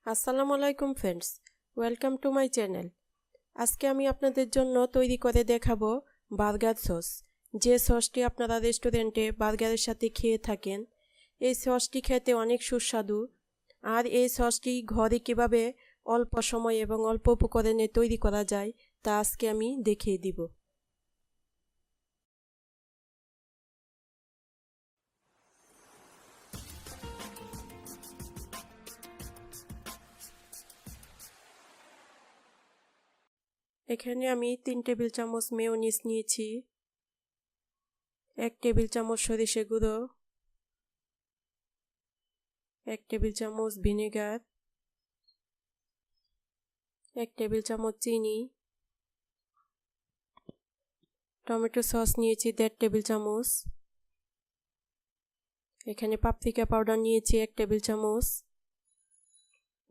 আসসালামু আলাইকুম friends, welcome to my channel. আজকে আমি আপনাদের জন্য তৈরি করে দেখাবো বার্গার সস। যে সসটি আপনারা রেস্টুরেন্টে বার্গারের সাথে খেয়ে থাকেন। এই সসটি খেতে অনেক সুস্বাদু। আর এই সসটি ঘরে কিভাবে অল্প সময় এবং অল্প উপকরণে তৈরি করা যায় তা আজকে আমি দেখিয়ে দিব। এখানে আমি 3 টেবিল চামচ মেয়োনিজ নিয়েছি, 1 টেবিল চামচ সরিষা গুঁড়ো, 1 টেবিল চামচ ভিনেগার, 1 টেবিল চামচ চিনি, টমেটো সস নিয়েছি 1.5 টেবিল চামচ, এখানে পাপরিকা পাউডার নিয়েছি 1 টেবিল চামচ,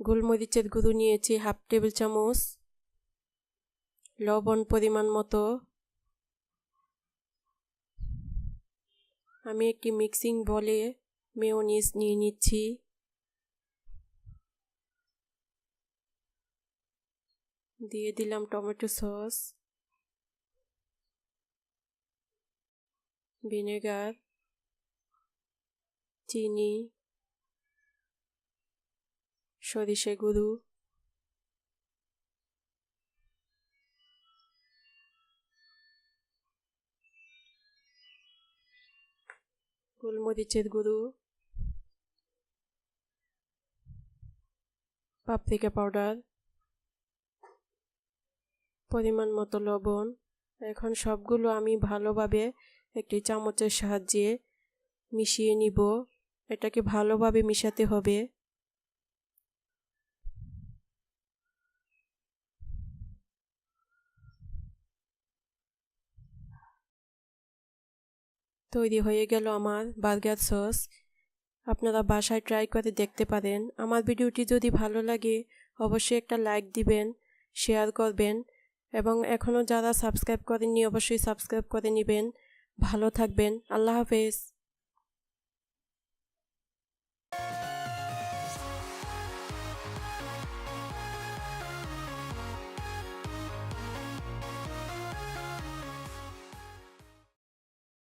গোলমরিচের গুঁড়ো নিয়েছি 1/2 টেবিল চামচ, লবণ পরিমাণ মতো। আমি একটি মিক্সিং বলে মেয়োনিজ নিয়ে নিচ্ছি। দিয়ে দিলাম টমেটো সস, ভিনেগার, চিনি, সরিষা গুঁড়ো, গোলমরিচের গুঁড়ো, পাপরিকা পাউডার, পরিমাণ মতো লবণ। এখন সবগুলো আমি ভালোভাবে একটি চামচের সাহায্যে মিশিয়ে নিব। এটাকে ভালোভাবে মিশাতে হবে। তৈরি হয়ে গেল আমার বার্গার সস। আপনারা বাসায় ট্রাই করে দেখতে পারেন। আমার ভিডিওটি যদি ভালো লাগে অবশ্যই একটা লাইক দিবেন, শেয়ার করবেন এবং এখনও যারা সাবস্ক্রাইব করেননি অবশ্যই সাবস্ক্রাইব করে নেবেন। ভালো থাকবেন। আল্লাহ হাফেজ।